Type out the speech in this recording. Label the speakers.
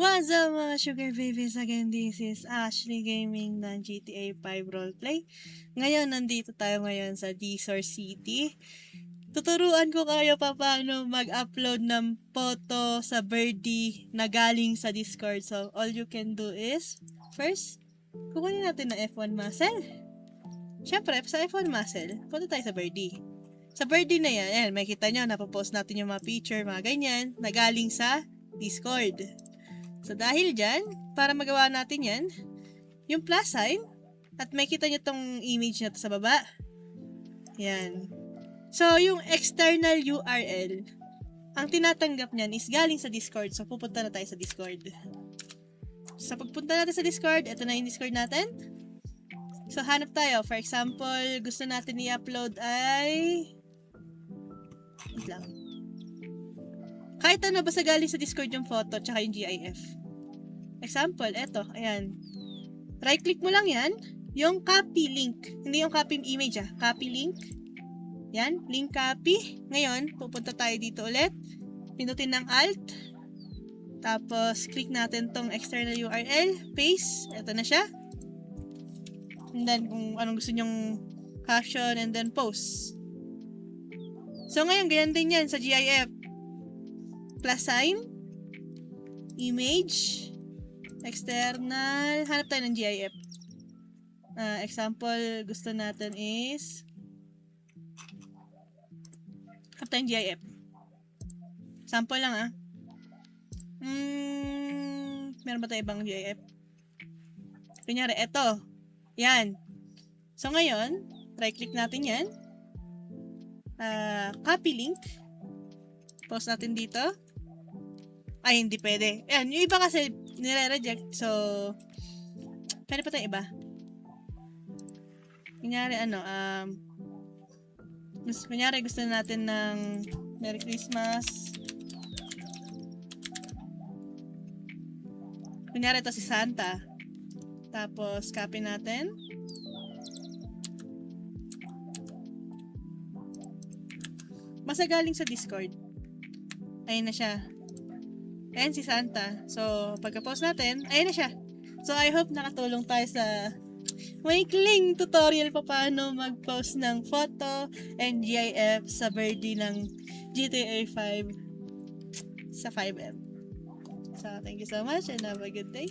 Speaker 1: What's up mga sugar babies? Again, this is Ashley Gaming ng GTA 5 Roleplay. Ngayon, nandito tayo ngayon sa Dizor City. Tuturuan ko kayo paano mag-upload ng photo sa birdie na galing sa Discord. So, all you can do is, first, kukunin natin ng F1 muscle. Siyempre, sa F1 muscle, punta tayo sa birdie. Sa birdie na yan, makikita nyo, napopost natin yung mga picture, mga ganyan, na galing sa Discord. So, dahil dyan, para magawa natin yan, yung plus sign, at makikita nyo tong image na to sa baba. Yan. So, yung external URL, ang tinatanggap niyan is galing sa Discord. So, pupunta na tayo sa Discord. So, pagpunta natin sa Discord, ito na yung Discord natin. So, hanap tayo. For example, gusto natin i-upload ay... Wait lang. Kahit ano, basta galing sa Discord yung photo tsaka yung GIF. Example, eto, ayan. Right-click mo lang yan, yung copy link. Hindi yung copy image copy link. Yan, link copy. Ngayon, pupunta tayo dito ulit. Pindutin ng Alt. Tapos, click natin tong external URL. Paste. Eto na siya. And then, kung anong gusto nyong caption and then post. So, ngayon, ganyan din yan sa GIF. Plus sign, image, external, hanap tayo ng GIF. Example, gusto natin is, hanap tayo ng GIF. Sample lang meron ba tayo ibang GIF? Kunyari, eto. Yan. So, ngayon, right-click natin yan. Copy link. Post natin dito. Ay, hindi pwede. Ayan, yung iba kasi nire-reject. So, pwede pa tayong iba. Kunyari, gusto natin ng Merry Christmas. Kunyari, ito si Santa. Tapos, copy natin. Basta galing sa Discord. Ayun na siya. Ayan si Santa. So, pagka-post natin, ayan na siya. So, I hope nakatulong tayo sa maikling tutorial pa paano mag-post ng photo and GIF sa birdie ng GTA 5 sa 5M. So, thank you so much and have a good day.